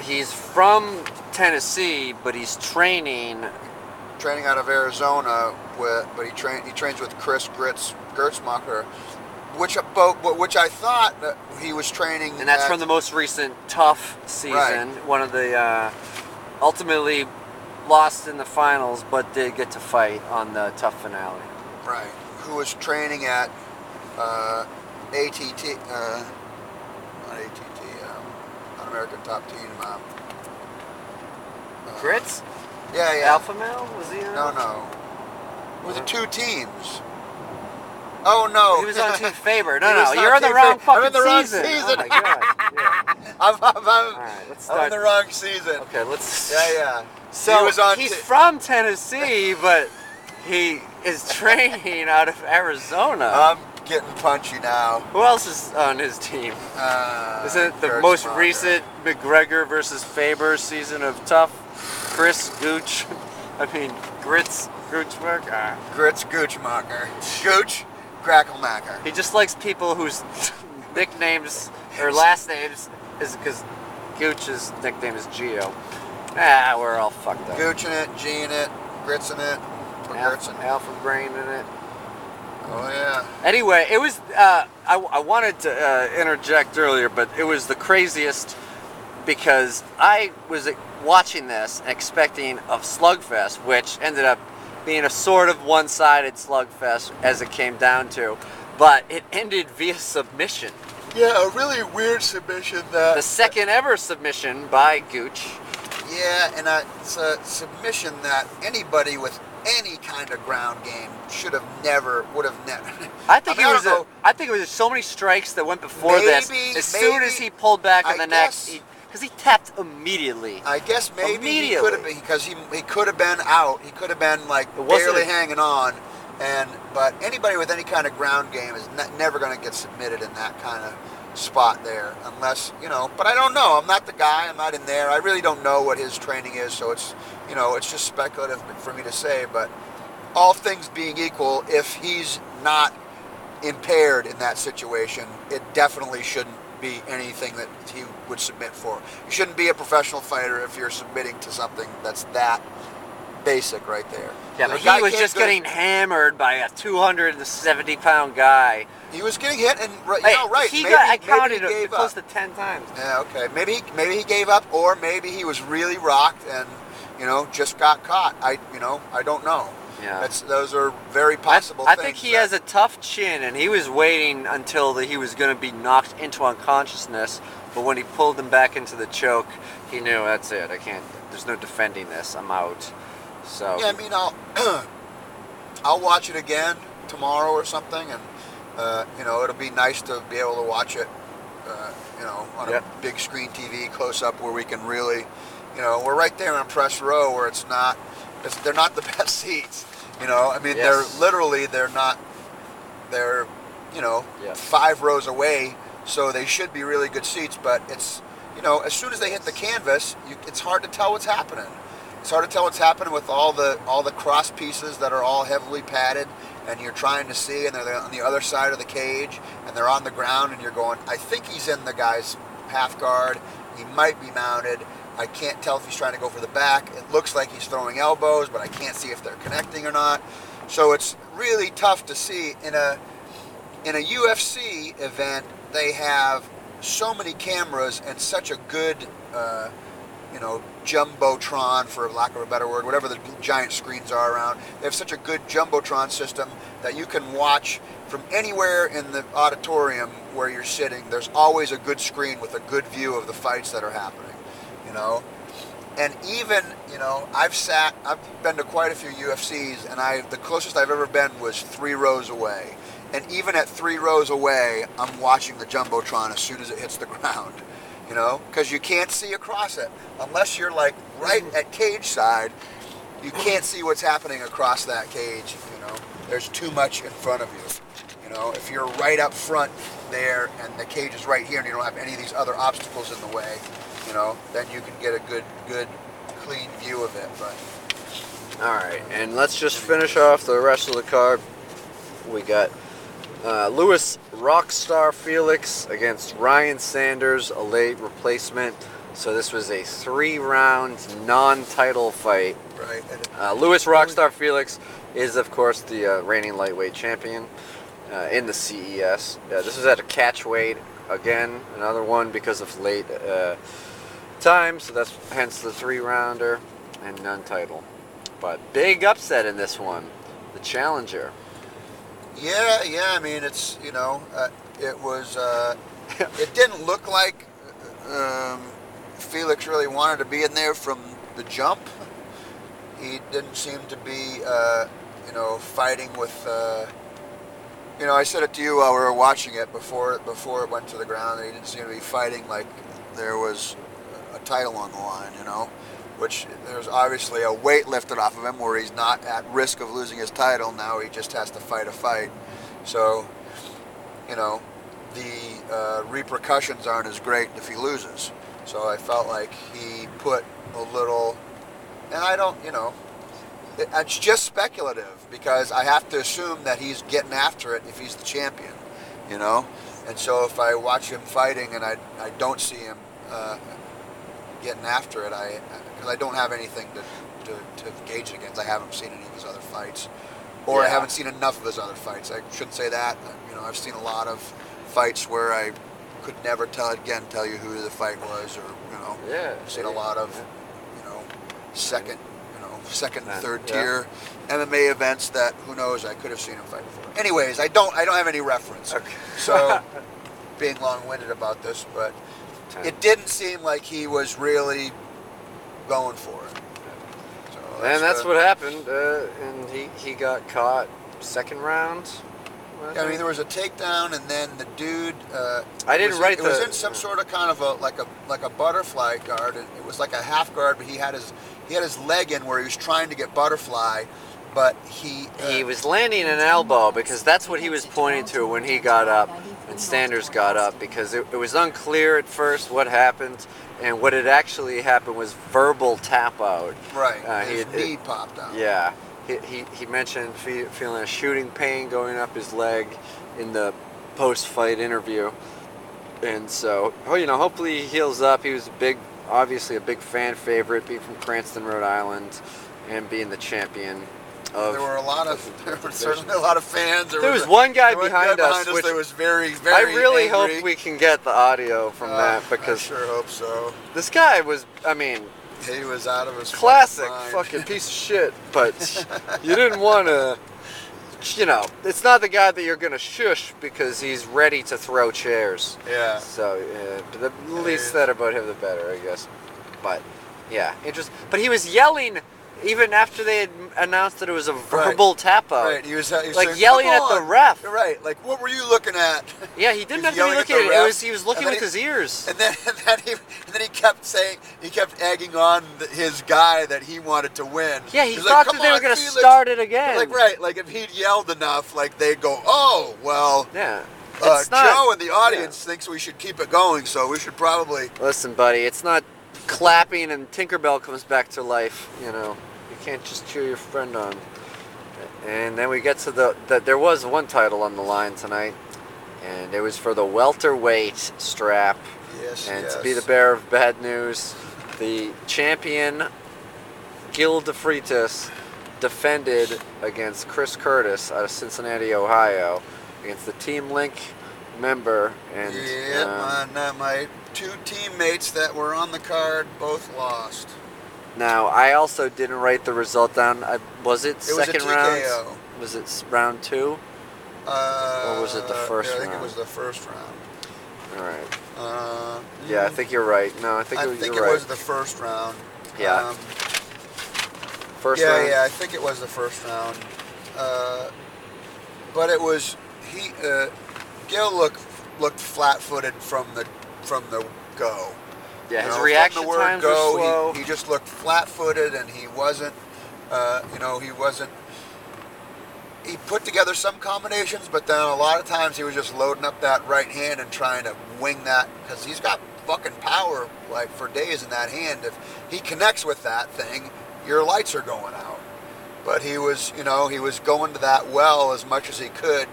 He's from Tennessee, but he's training out of Arizona, but he trains with Chris Gertzmacher, which I thought that he was training. And that's from the most recent Tough season. Right. One of the ultimately lost in the finals, but did get to fight on the Tough finale. Right. Who was training at ATT, not ATT, not American Top Team. Grits? Yeah. Alpha Male? Was he on? No. With the two teams. Oh no. He was on Team Faber. No, you're in the wrong fucking season. Oh my god. Yeah. All right, let's start. I'm in the wrong season. Okay, let's. Yeah. So he's from Tennessee, but he is training out of Arizona. I'm getting punchy now. Who else is on his team? Is it the most recent McGregor versus Faber season of Tough? Chris Gooch. Grits Goochmacher. Grits Goochmacher. Gooch Cracklenacker. He just likes people whose nicknames or last names is because Gooch's nickname is Geo. We're all fucked up. Gooch in it, G in it, Grits in it, Alpha Brain in it. Oh yeah. Anyway, it was. I wanted to interject earlier, but it was the craziest because I was watching this and expecting a slugfest, which ended up being a sort of one-sided slugfest as it came down to, but it ended via submission. Yeah, a really weird submission. The second ever submission by Gooch. Yeah, and it's a submission that anybody with any kind of ground game would have never. I think it was so many strikes that went before this. As soon as he pulled back on the neck, because he tapped immediately. I guess maybe he could have been, because he could have been out. He could have been like barely hanging on. But anybody with any kind of ground game is never going to get submitted in that kind of spot there, unless, but I don't know. I'm not the guy. I'm not in there. I really don't know what his training is, so it's just speculative for me to say. But all things being equal, if he's not impaired in that situation, it definitely shouldn't be anything that he would submit for. You shouldn't be a professional fighter if you're submitting to something that's that basic right there. Yeah, but he was just getting hammered by a 270-pound guy. He was getting hit, and right. I counted it close to 10 times. Yeah, okay. Maybe he gave up, or maybe he was really rocked and just got caught. I don't know. Yeah, those are very possible things. I think he has a tough chin, and he was waiting until he was going to be knocked into unconsciousness. But when he pulled him back into the choke, he knew, that's it. I can't. There's no defending this. I'm out. So yeah, I'll watch it again tomorrow or something, and it'll be nice to be able to watch it, on a big screen TV close up where we can really, we're right there in press row where they're not the best seats, they're 5 rows away, so they should be really good seats, but it's, as soon as they hit the canvas, it's hard to tell what's happening. It's hard to tell what's happening with all the cross pieces that are all heavily padded, and you're trying to see, and they're on the other side of the cage, and they're on the ground, and you're going, I think he's in the guy's half guard. He might be mounted. I can't tell if he's trying to go for the back. It looks like he's throwing elbows, but I can't see if they're connecting or not. So it's really tough to see. In a UFC event, they have so many cameras and such a good jumbotron, for lack of a better word, whatever the giant screens are around. They have such a good jumbotron system that you can watch from anywhere in the auditorium where you're sitting. There's always a good screen with a good view of the fights that are happening, And even, I've been to quite a few UFCs, and the closest I've ever been was 3 rows away. And even at 3 rows away, I'm watching the jumbotron as soon as it hits the ground. Because you can't see across it. Unless you're like right at cage side, you can't see what's happening across that cage. There's too much in front of you. If you're right up front there and the cage is right here and you don't have any of these other obstacles in the way, then you can get a good clean view of it. But all right, and let's just finish off the rest of the card. We got Louis Rockstar Felix against Ryan Sanders, a late replacement. So this was a 3-round non-title fight. Right. Louis Rockstar Felix is, of course, the reigning lightweight champion in the CES. This was at a catch weight. Again, another one because of late time. So that's hence the 3-rounder and non-title. But big upset in this one. The challenger. Yeah. I mean, it's it was. It didn't look like Felix really wanted to be in there from the jump. He didn't seem to be, fighting with. I said it to you while we were watching it before it went to the ground. That he didn't seem to be fighting like there was a title on the line. Which there's obviously a weight lifted off of him where he's not at risk of losing his title. Now he just has to fight a fight. So, the repercussions aren't as great if he loses. So I felt like he put a little, and I don't, it's just speculative because I have to assume that he's getting after it if he's the champion, And so if I watch him fighting and I don't see him getting after it, because I don't have anything to gauge it against. I haven't seen any of his other fights, or I haven't seen enough of his other fights. I shouldn't say that. I've seen a lot of fights where I could never tell you who the fight was, or I've seen a lot of second and third tier MMA events that who knows I could have seen him fight before. Anyways, I don't have any reference. Okay. So being long-winded about this, but it didn't seem like he was really going for it. So that's what happened, and he got caught second round. I mean, there was a takedown, and then the dude. It was in some sort of kind of like a butterfly guard. And it was like a half guard, but he had his leg in where he was trying to get butterfly, but he was landing an elbow because that's what he was pointing to when he got up and Sanders got up, because it was unclear at first what happened, and what had actually happened was verbal tap out. Right. His knee popped out. Yeah. He mentioned feeling a shooting pain going up his leg in the post-fight interview, and so hopefully he heals up. He was obviously a big fan favorite, being from Cranston, Rhode Island, and being the champion. There were certainly a lot of fans. There was one guy behind us, which that was very, very I really angry. hope we can get the audio from that, because I sure hope so. This guy was, he was out of his classic mind. fucking piece of shit, but you didn't want to, it's not the guy that you're going to shush because he's ready to throw chairs. Yeah. So, the least said about him, the better, I guess. But, yeah, but he was yelling even after they had announced that it was a verbal tap out. Right, he was like saying, yelling at the ref. Right, like, what were you looking at? Yeah, he didn't have to be looking at it. He was looking with his ears. And then he kept egging on his guy that he wanted to win. Yeah, he thought that they were going to start it again. Like if he'd yelled enough, like they'd go, oh, well. Yeah. Joe in the audience thinks we should keep it going, so we should probably. Listen, buddy, it's not clapping and Tinkerbell comes back to life, You can't just cheer your friend on. And then we get to there was one title on the line tonight, and it was for the welterweight strap. Yes. And to be the bearer of bad news, the champion Gil DeFreitas defended against Chris Curtis out of Cincinnati, Ohio, against the Team Link member. And my two teammates that were on the card both lost. Now, I also didn't write the result down. Was it second round? Was it round 2? Or was it the first round? I think it was the first round. All right. Yeah, I think you're right. No, I think you're right. It was the first round. Yeah. First round? Yeah, I think it was the first round. But it was Gil looked flat-footed from the go. Yeah, his reaction times were slow. He just looked flat-footed, and he wasn't. He put together some combinations, but then a lot of times he was just loading up that right hand and trying to wing that, because he's got fucking power like for days in that hand. If he connects with that thing, your lights are going out. But he was going to that well as much as he could.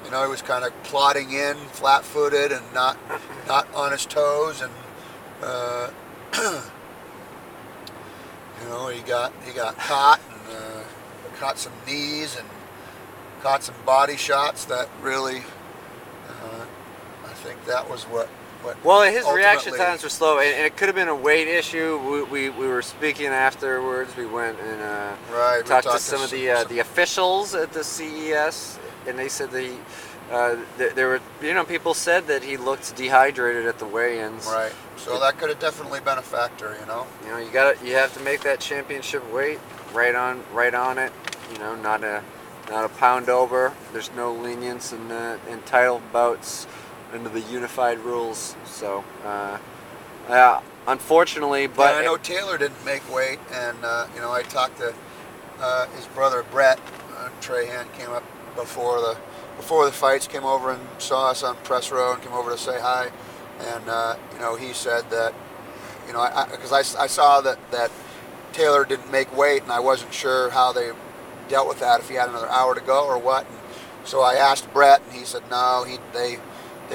He was kind of plodding in, flat-footed, and not on his toes, and Uh, he got caught and caught some knees and caught some body shots that really. I think that was what. Well, his reaction ultimately- times were slow, and it could have been a weight issue. We were speaking afterwards. We went and Right, we talked to talked some to of some- the officials at the CES, and they said there were people said that he looked dehydrated at the weigh-ins. Right. So that could have definitely been a factor, You have to make that championship weight right on it. Not a pound over. There's no lenience in title bouts under the unified rules. So, unfortunately, but I know Taylor didn't make weight, and I talked to his brother Brett. Trahan came up before the fights, came over and saw us on press row and came over to say hi, and he said that because I saw that Taylor didn't make weight, and I wasn't sure how they dealt with that, if he had another hour to go or what. And so I asked Brett, and he said no, they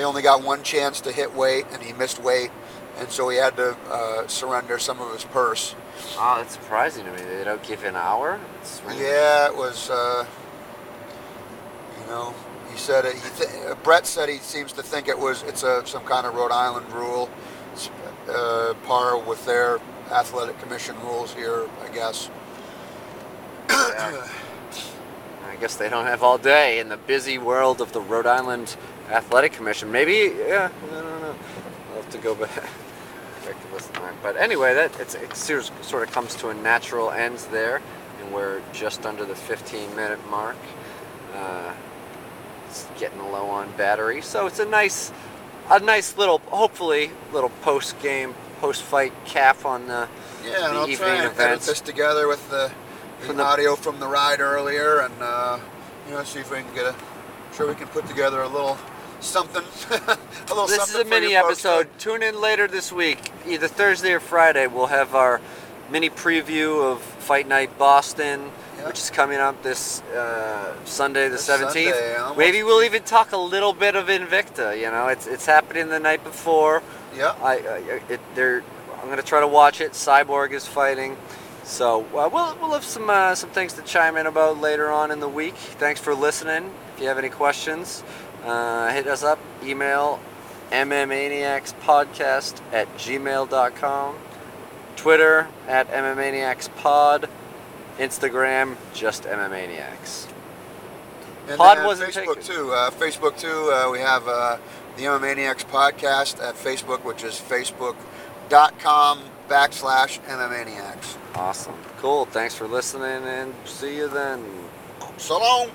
only got one chance to hit weight, and he missed weight, and so he had to surrender some of his purse. Oh, that's surprising to me. They don't give an hour. Yeah, it was. He said Brett said he seems to think it's some kind of Rhode Island rule, par with their athletic commission rules here, I guess. Yeah. I guess they don't have all day in the busy world of the Rhode Island Athletic Commission. Maybe, yeah, I don't know. I'll have to go back to listen to that. But anyway, it sort of comes to a natural end there, and we're just under the 15-minute mark. It's getting low on battery, so it's a nice little, hopefully, little post-game, post-fight cap on the and I'll evening try and edit events. this together with the audio from the ride earlier, and see if we can we can put together a little something. This is a mini episode. Tune in later this week, either Thursday or Friday. We'll have our mini preview of Fight Night Boston, which is coming up this Sunday, the 17th. Sunday, Maybe we'll even talk a little bit of Invicta. It's happening the night before. Yeah. I'm going to try to watch it. Cyborg is fighting. So we'll have some things to chime in about later on in the week. Thanks for listening. If you have any questions, hit us up. Email MMAniacspodcast@gmail.com. Twitter @MMAniacsPod. Instagram just MMAniacs. And Pod then wasn't Facebook taken. too. Facebook too. We have the MMAniacs podcast at Facebook, which is facebook.com/MMAniacs. Awesome. Cool. Thanks for listening, and see you then. So long.